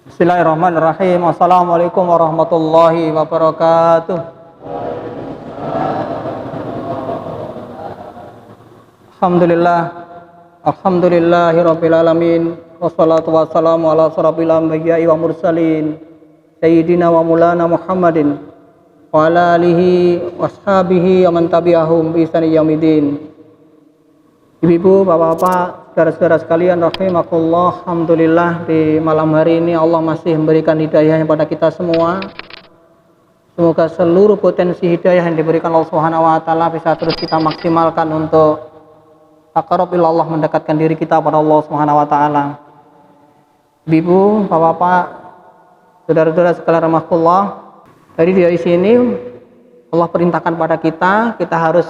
Bismillahirrahmanirrahim. Assalamualaikum warahmatullahi wabarakatuh. Alhamdulillah. Alhamdulillahi rabbil alamin. Wassalatu wassalamu ala asyrafil anbiya'i wa mursalin sayyidina wa maulana Muhammadin wa ala alihi washabihi wa man tabi'ahum bi ihsani yaumidin. Ibu-ibu, bapak-bapak, saudara-saudara sekalian rahimakumullah, alhamdulillah di malam hari ini Allah masih memberikan hidayah kepada kita semua. Semoga seluruh potensi hidayah yang diberikan Allah Subhanahu wa taala bisa terus kita maksimalkan untuk taqarrub ila Allah, mendekatkan diri kita kepada Allah Subhanahu wa taala. Ibu, bapak-bapak, saudara-saudara sekalian rahimakumullah, dari sini Allah perintahkan pada kita harus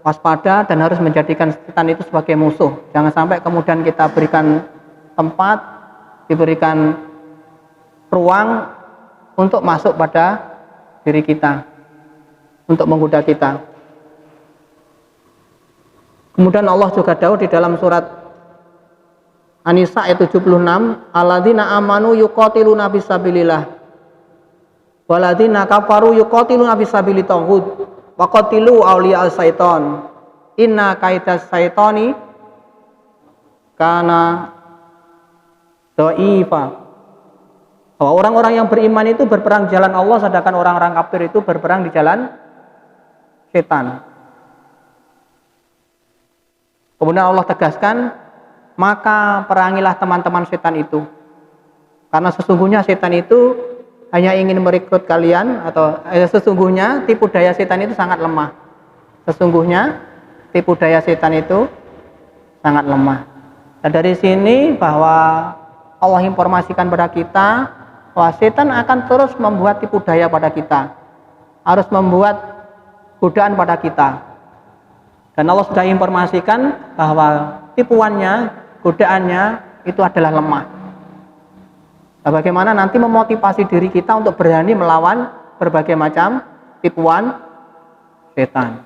waspada dan harus menjadikan setan itu sebagai musuh. Jangan sampai kemudian kita berikan tempat, diberikan ruang untuk masuk pada diri kita, untuk menggoda kita. Kemudian Allah juga jauh di dalam surat An-Nisa ayat 76, alladzina amanu yuqatiluna fisabilillah walladzina kafaru yuqatiluna fisabilit taghut waqatilu awliya syaiton inna kaidas syaitoni kana dha'ifa. Bahwa orang-orang yang beriman itu berperang di jalan Allah, sedangkan orang-orang kafir itu berperang di jalan setan. Kemudian Allah tegaskan, maka perangilah teman-teman setan itu, karena sesungguhnya setan itu hanya ingin merekrut kalian, atau sesungguhnya tipu daya setan itu sangat lemah. Sesungguhnya tipu daya setan itu sangat lemah. Dan dari sini bahwa Allah informasikan pada kita bahwa setan akan terus membuat tipu daya pada kita, harus membuat godaan pada kita. Dan Allah sudah informasikan bahwa tipuannya, godaannya itu adalah lemah. Nah, bagaimana nanti memotivasi diri kita untuk berani melawan berbagai macam tipuan setan.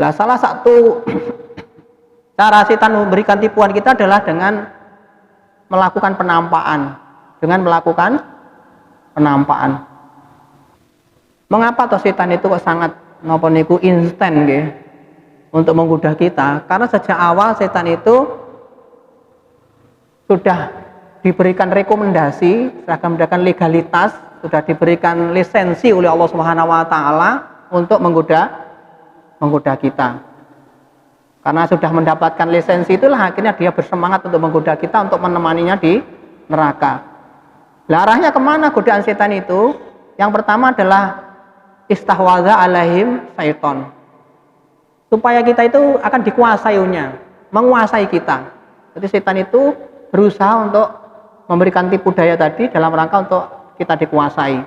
Nah, salah satu cara setan memberikan tipuan kita adalah dengan melakukan penampakan. Mengapa toh setan itu kok sangat instan untuk menggoda kita? Karena sejak awal setan itu sudah diberikan rekomendasi, sudah mendapatkan legalitas, sudah diberikan lisensi oleh Allah Subhanahu wa taala untuk menggoda kita. Karena sudah mendapatkan lisensi itulah akhirnya dia bersemangat untuk menggoda kita, untuk menemaninya di neraka. Lah, arahnya kemana godaan setan itu? Yang pertama adalah istahwaza alaihim syaiton. Supaya kita itu akan dikuasainya, menguasai kita. Jadi setan itu berusaha untuk memberikan tipu daya tadi dalam rangka untuk kita dikuasai.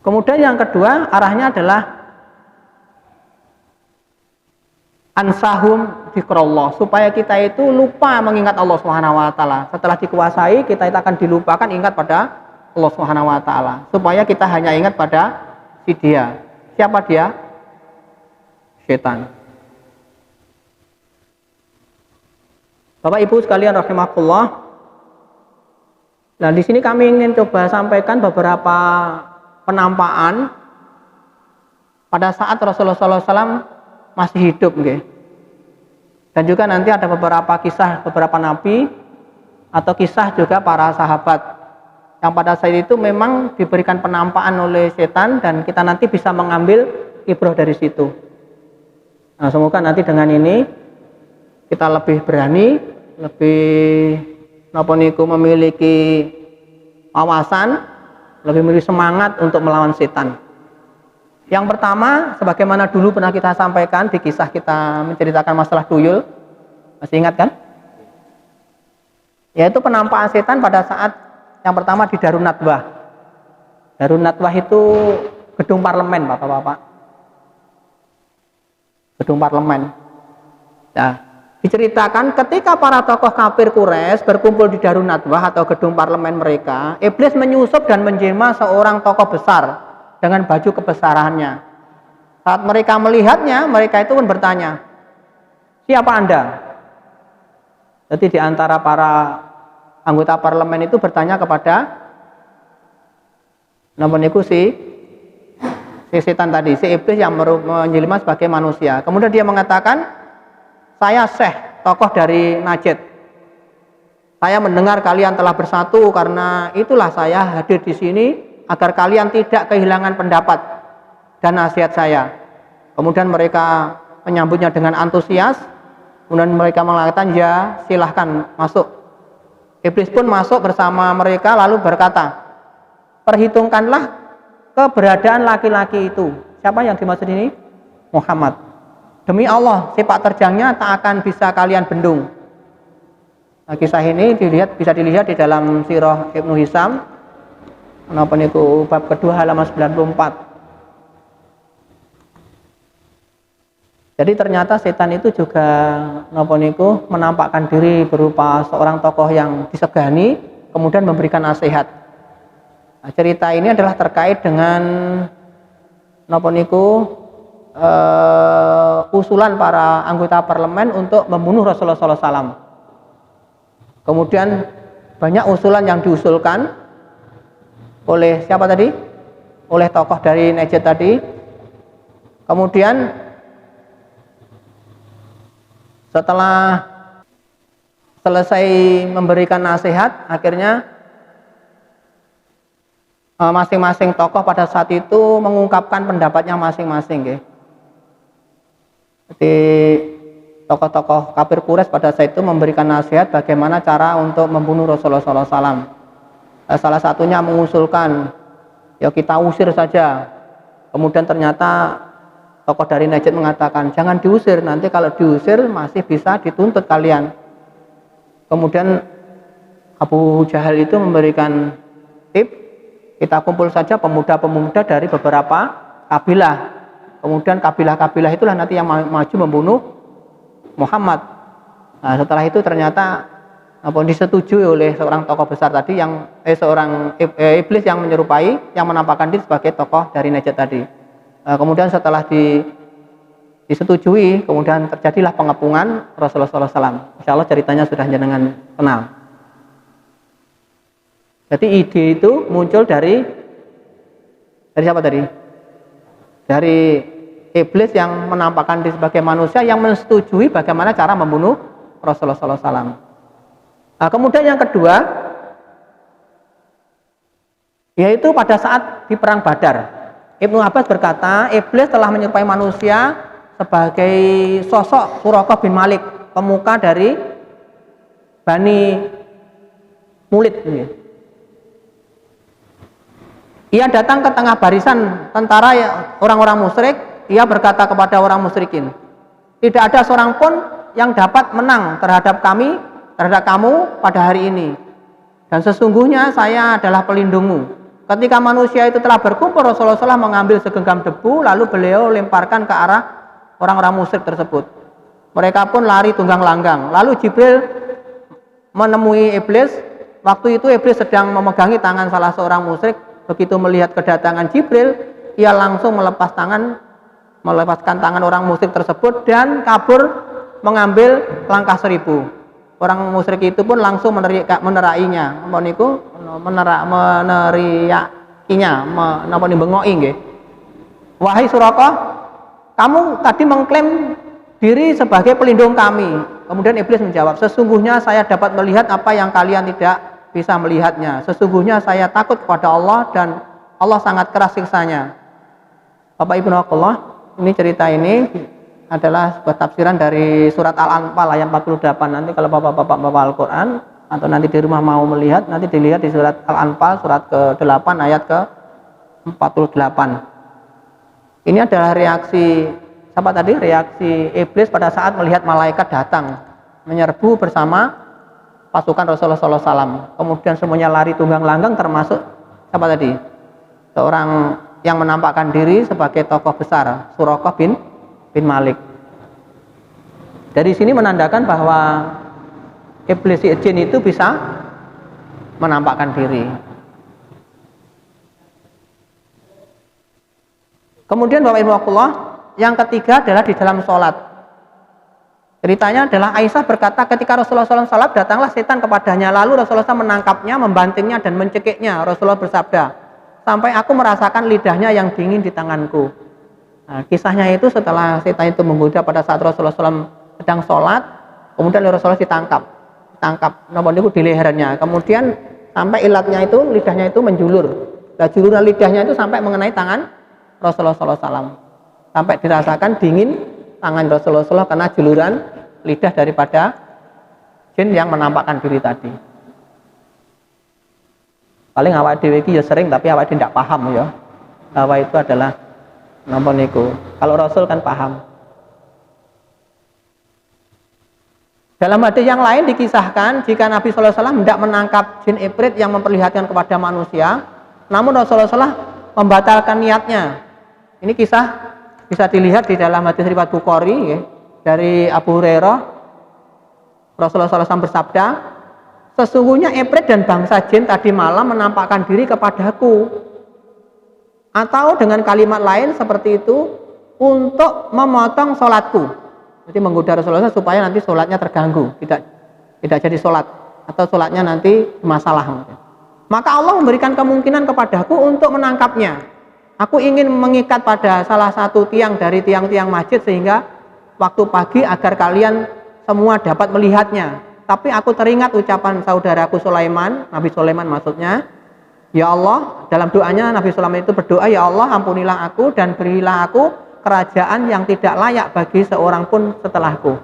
Kemudian yang kedua, arahnya adalah ansahum dzikrullah, supaya kita itu lupa mengingat Allah Subhanahu wa taala. Setelah dikuasai, kita itu akan dilupakan ingat pada Allah Subhanahu wa taala, supaya kita hanya ingat pada si dia. Siapa dia? Setan. Bapak Ibu sekalian rahimakumullah. Nah, di sini kami ingin coba sampaikan beberapa penampakan pada saat Rasulullah SAW masih hidup, dan juga nanti ada beberapa kisah beberapa nabi atau kisah juga para sahabat yang pada saat itu memang diberikan penampakan oleh setan, dan kita nanti bisa mengambil ibrah dari situ. Nah, semoga nanti dengan ini kita lebih berani, lebih memiliki wawasan, lebih memiliki semangat untuk melawan setan. Yang pertama, sebagaimana dulu pernah kita sampaikan di kisah kita menceritakan masalah tuyul, masih ingat kan? Yaitu penampakan setan pada saat yang pertama di Darun Nadwah. Darun Nadwah itu gedung parlemen, bapak-bapak. Gedung parlemen. Nah, diceritakan ketika para tokoh kafir Quraisy berkumpul di Darun Nadwah atau gedung parlemen mereka, iblis menyusup dan menjelma seorang tokoh besar dengan baju kebesarannya. Saat mereka melihatnya, mereka itu pun bertanya, siapa Anda? Jadi di antara para anggota parlemen itu bertanya kepada si setan tadi, si iblis yang menjelma sebagai manusia. Kemudian dia mengatakan, saya Syekh, tokoh dari Najd. Saya mendengar kalian telah bersatu, karena itulah saya hadir di sini agar kalian tidak kehilangan pendapat dan nasihat saya. Kemudian mereka menyambutnya dengan antusias. Kemudian mereka mengatakan, ya silahkan masuk. Iblis pun masuk bersama mereka lalu berkata, perhitungkanlah keberadaan laki-laki itu. Siapa yang dimaksud ini? Muhammad. Demi Allah, sepak terjangnya tak akan bisa kalian bendung. Nah, kisah ini bisa dilihat di dalam Sirah Ibnu Hisam, menapa niku bab kedua halaman 94. Jadi ternyata setan itu juga menapa niku menampakkan diri berupa seorang tokoh yang disegani, kemudian memberikan nasihat. Nah, cerita ini adalah terkait dengan menapa niku usulan para anggota parlemen untuk membunuh Rasulullah SAW. Kemudian banyak usulan yang diusulkan oleh siapa tadi? Oleh tokoh dari Najd tadi. Kemudian setelah selesai memberikan nasihat, akhirnya masing-masing tokoh pada saat itu mengungkapkan pendapatnya masing-masing. Jadi tokoh-tokoh kafir Quraisy pada saat itu memberikan nasihat bagaimana cara untuk membunuh Rasulullah SAW. Salah satunya mengusulkan, ya kita usir saja. Kemudian ternyata tokoh dari Najd mengatakan, jangan diusir, nanti kalau diusir masih bisa dituntut kalian. Kemudian Abu Jahal itu memberikan tip, kita kumpul saja pemuda-pemuda dari beberapa kabilah. Kemudian kabilah-kabilah itulah nanti yang maju membunuh Muhammad. Nah, setelah itu ternyata disetujui oleh seorang tokoh besar tadi yang seorang iblis yang menyerupai, yang menampakkan diri sebagai tokoh dari Najd tadi. Kemudian setelah disetujui, kemudian terjadilah pengepungan Rasulullah SAW. Insya Allah ceritanya sudah jenengan kenal. Jadi ide itu muncul dari siapa tadi? Dari iblis yang menampakkan diri sebagai manusia yang menyetujui bagaimana cara membunuh Rasulullah SAW. Nah, kemudian yang kedua, yaitu pada saat di perang Badar. Ibnu Abbas berkata, iblis telah menyerupai manusia sebagai sosok Suraqah bin Malik, pemuka dari Bani Mulid. Ia datang ke tengah barisan tentara orang-orang musyrik. Ia berkata kepada orang musyrikin, tidak ada seorang pun yang dapat menang terhadap kamu pada hari ini. Dan sesungguhnya saya adalah pelindungmu. Ketika manusia itu telah berkumpul, Rasulullah SAW mengambil segenggam debu, lalu beliau lemparkan ke arah orang-orang musyrik tersebut. Mereka pun lari tunggang langgang. Lalu Jibril menemui iblis. Waktu itu iblis sedang memegangi tangan salah seorang musyrik. Begitu melihat kedatangan Jibril, ia langsung melepaskan tangan orang musyrik tersebut dan kabur mengambil langkah 1000. Orang musyrik itu pun langsung meneriakinya, bengoki nggih. Wahai Suraqah, kamu tadi mengklaim diri sebagai pelindung kami. Kemudian iblis menjawab, sesungguhnya saya dapat melihat apa yang kalian tidak bisa melihatnya. Sesungguhnya saya takut kepada Allah dan Allah sangat keras siksanya. Bapak Ibu Allah, ini cerita ini adalah sebuah tafsiran dari surat Al-Anfal ayat 48. Nanti kalau bapak-bapak bawa Al-Quran atau nanti di rumah mau melihat, nanti dilihat di surat Al-Anfal surat ke-8 ayat ke-48. Ini adalah reaksi apa tadi? Reaksi iblis pada saat melihat malaikat datang menyerbu bersama pasukan Rasulullah SAW. Kemudian semuanya lari tunggang langgang, termasuk siapa tadi? Seorang yang menampakkan diri sebagai tokoh besar, Suraqah bin Malik. Dari sini menandakan bahwa iblis jin itu bisa menampakkan diri. Kemudian Bapak Ibu Allah, yang ketiga adalah di dalam sholat. Ceritanya adalah Aisyah berkata ketika Rasulullah SAW datanglah setan kepadanya, lalu Rasulullah SAW menangkapnya, membantingnya dan mencekiknya. Rasulullah bersabda, sampai aku merasakan lidahnya yang dingin di tanganku. Nah, kisahnya itu setelah setan itu menggoda pada saat Rasulullah SAW sedang sholat, kemudian Rasulullah ditangkap nopo niku di lehernya, kemudian sampai ilatnya itu lidahnya itu menjulur. Nah, juluran lidahnya itu sampai mengenai tangan Rasulullah SAW, sampai dirasakan dingin tangan Rasulullah karena juluran lidah daripada jin yang menampakkan diri tadi. Paling awak dhewe iki ya sering, tapi awak dhewe tidak paham ya bahwa itu adalah napa niku. Kalau Rasul kan paham. Dalam hadis yang lain dikisahkan jika Nabi sallallahu alaihi wasallam hendak menangkap jin ifrit yang memperlihatkan kepada manusia, namun Rasulullah SAW membatalkan niatnya. Ini kisah bisa dilihat di dalam hadis riwayat Bukhari ya, dari Abu Hurairah. Rasulullah SAW bersabda, sesungguhnya ifrit dan bangsa jin tadi malam menampakkan diri kepadaku. Atau dengan kalimat lain seperti itu, untuk memotong sholatku. Jadi menggoda Rasulullah supaya nanti sholatnya terganggu, tidak jadi sholat, atau sholatnya nanti masalah. Maka Allah memberikan kemungkinan kepadaku untuk menangkapnya. Aku ingin mengikat pada salah satu tiang dari tiang-tiang masjid sehingga waktu pagi agar kalian semua dapat melihatnya. Tapi aku teringat ucapan saudaraku Sulaiman, Nabi Sulaiman maksudnya, ya Allah, dalam doanya Nabi Sulaiman itu berdoa, ya Allah ampunilah aku dan berilah aku kerajaan yang tidak layak bagi seorang pun setelahku.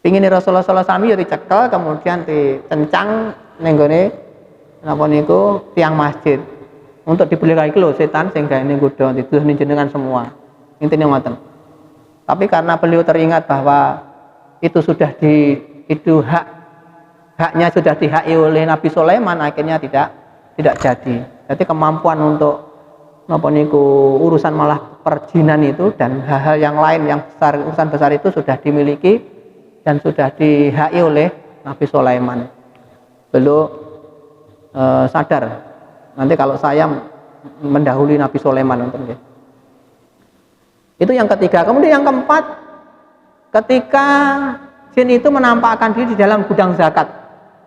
Ingin Rasulullah SAW ya dicekel, kemudian ditencang nenggone napa niku tiang masjid untuk dibelikan iki lho setan sing gawe nggodha dituduh jenengan semua. Intine ngoten. Tapi karena beliau teringat bahwa itu sudah haknya sudah dihaki oleh Nabi Sulaiman, akhirnya tidak jadi. Jadi kemampuan untuk napa niku urusan malah perjinan itu dan hal-hal yang lain yang besar, urusan besar itu sudah dimiliki dan sudah dihaki oleh Nabi Sulaiman. Beliau sadar nanti kalau saya mendahului Nabi Sulaiman untuk itu yang ketiga. Kemudian yang keempat, ketika jin itu menampakkan diri di dalam gudang zakat,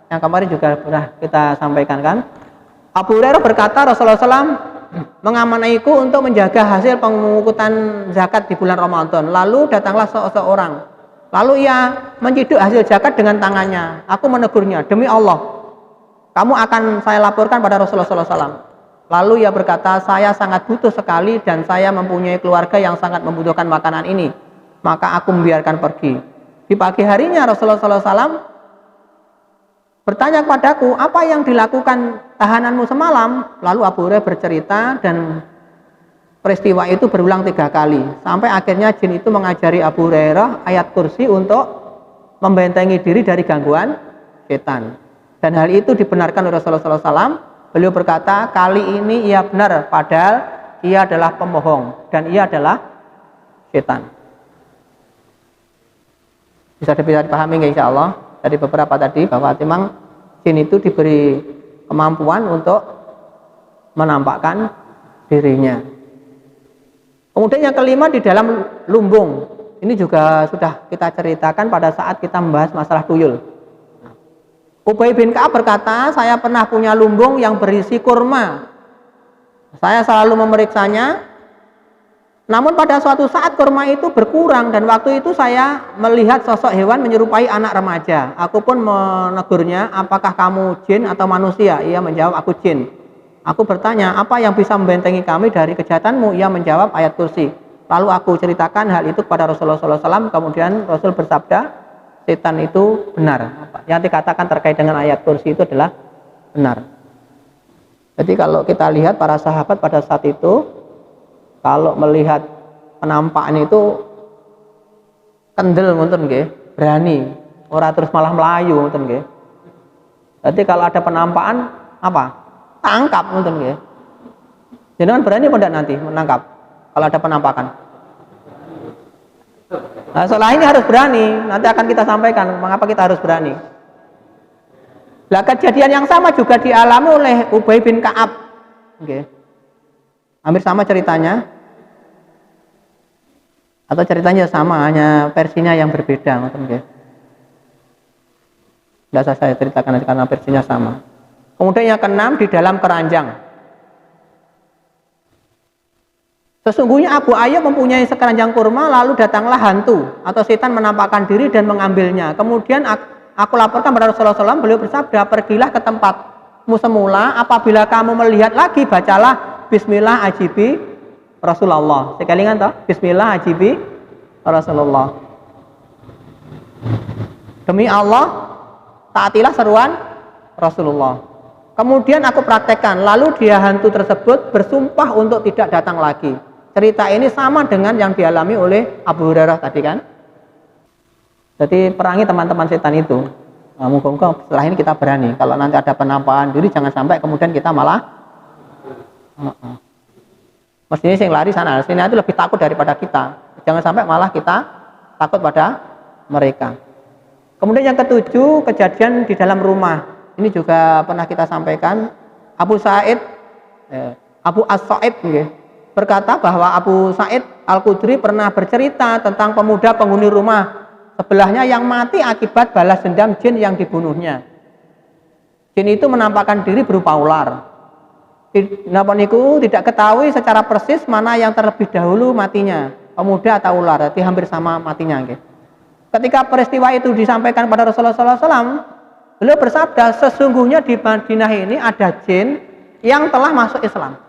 yang kemarin juga pernah kita sampaikan kan. Abu Hurairah berkata Rasulullah SAW mengamanaiku untuk menjaga hasil pemungutan zakat di bulan Ramadan. Lalu datanglah seseorang, lalu ia menciduk hasil zakat dengan tangannya. Aku menegurnya, demi Allah, kamu akan saya laporkan pada Rasulullah SAW. Lalu ia berkata, saya sangat butuh sekali dan saya mempunyai keluarga yang sangat membutuhkan makanan ini. Maka aku membiarkan pergi. Di pagi harinya Rasulullah SAW bertanya kepadaku, apa yang dilakukan tahananmu semalam? Lalu Abu Hurairah bercerita dan peristiwa itu berulang 3 kali. Sampai akhirnya jin itu mengajari Abu Hurairah ayat kursi untuk membentengi diri dari gangguan setan. Dan hal itu dibenarkan oleh Rasulullah SAW. Beliau berkata, kali ini ia benar, padahal ia adalah pemohong dan ia adalah setan. Bisa dipahami nggak insya Allah dari beberapa tadi bahwa memang jin itu diberi kemampuan untuk menampakkan dirinya. Kemudian yang kelima di dalam lumbung. Ini juga sudah kita ceritakan pada saat kita membahas masalah tuyul. Ubay bin Ka'ab berkata, saya pernah punya lumbung yang berisi kurma. Saya selalu memeriksanya. Namun pada suatu saat kurma itu berkurang dan waktu itu saya melihat sosok hewan menyerupai anak remaja. Aku pun menegurnya, apakah kamu jin atau manusia? Ia menjawab, aku jin. Aku bertanya, apa yang bisa membentengi kami dari kejahatanmu? Ia menjawab, ayat kursi. Lalu aku ceritakan hal itu kepada Rasulullah SAW. Kemudian Rasul bersabda, setan itu benar. Yang dikatakan terkait dengan ayat kursi itu adalah benar. Jadi kalau kita lihat para sahabat pada saat itu, kalau melihat penampakan itu kendel ngoten nggih, berani, ora terus malah melayu ngoten nggih. Jadi kalau ada penampakan apa? Tangkap ngoten nggih. Jenengan berani apa ndak nanti menangkap kalau ada penampakan? Nah, soal ini harus berani. Nanti akan kita sampaikan mengapa kita harus berani. Nah, kejadian yang sama juga dialami oleh Ubay bin Ka'ab. Hampir sama ceritanya. Atau ceritanya sama, hanya versinya yang berbeda, nggih. Tidak usah saya ceritakan nanti karena versinya sama. Kemudian yang keenam, di dalam keranjang. Sesungguhnya Abu Ayyub mempunyai sekeranjang kurma, lalu datanglah hantu atau setan menampakkan diri dan mengambilnya. Kemudian aku laporkan kepada Rasulullah SAW, beliau bersabda, pergilah ke tempatmu semula, apabila kamu melihat lagi, bacalah Bismillah ajibi Rasulullah. Sekali ingat toh, Bismillah ajibi Rasulullah. Demi Allah, taatilah seruan Rasulullah. Kemudian aku praktekkan, lalu dia hantu tersebut bersumpah untuk tidak datang lagi. Cerita ini sama dengan yang dialami oleh Abu Hurairah tadi kan. Jadi perangi teman-teman setan itu. Nah, moga-moga setelah ini kita berani. Kalau nanti ada penampakan diri, jangan sampai kemudian kita malah mestinya yang lari sana sini itu lebih takut daripada kita. Jangan sampai malah kita takut pada mereka. Kemudian yang ketujuh, kejadian di dalam rumah. Ini juga pernah kita sampaikan. Abu As-Sa'ib berkata bahwa Abu Sa'id Al-Khudri pernah bercerita tentang pemuda penghuni rumah sebelahnya yang mati akibat balas dendam jin yang dibunuhnya. Jin itu menampakkan diri berupa ular. Napa niku tidak ketahui secara persis mana yang terlebih dahulu matinya, pemuda atau ular. Jadi hampir sama matinya. Ketika peristiwa itu disampaikan pada Rasulullah SAW, beliau bersabda, sesungguhnya di Madinah ini ada jin yang telah masuk Islam.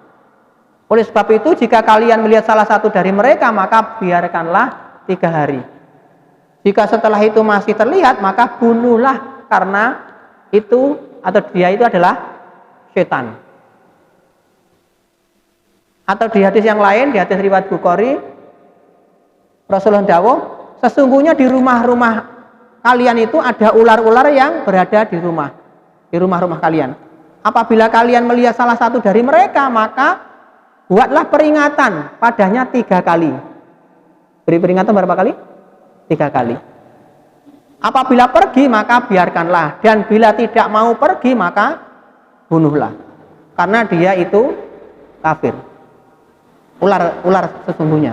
Oleh sebab itu, jika kalian melihat salah satu dari mereka, maka biarkanlah 3 hari. Jika setelah itu masih terlihat, maka bunuhlah, karena itu atau dia itu adalah setan. Atau di hadis yang lain, di hadis riwayat Bukhari, Rasulullah dawuh, sesungguhnya di rumah-rumah kalian itu ada ular-ular yang berada di rumah-rumah kalian. Apabila kalian melihat salah satu dari mereka, maka buatlah peringatan padanya 3 kali. Beri peringatan berapa kali? 3 kali. Apabila pergi, maka biarkanlah. Dan bila tidak mau pergi, maka bunuhlah. Karena dia itu kafir. Ular sesungguhnya.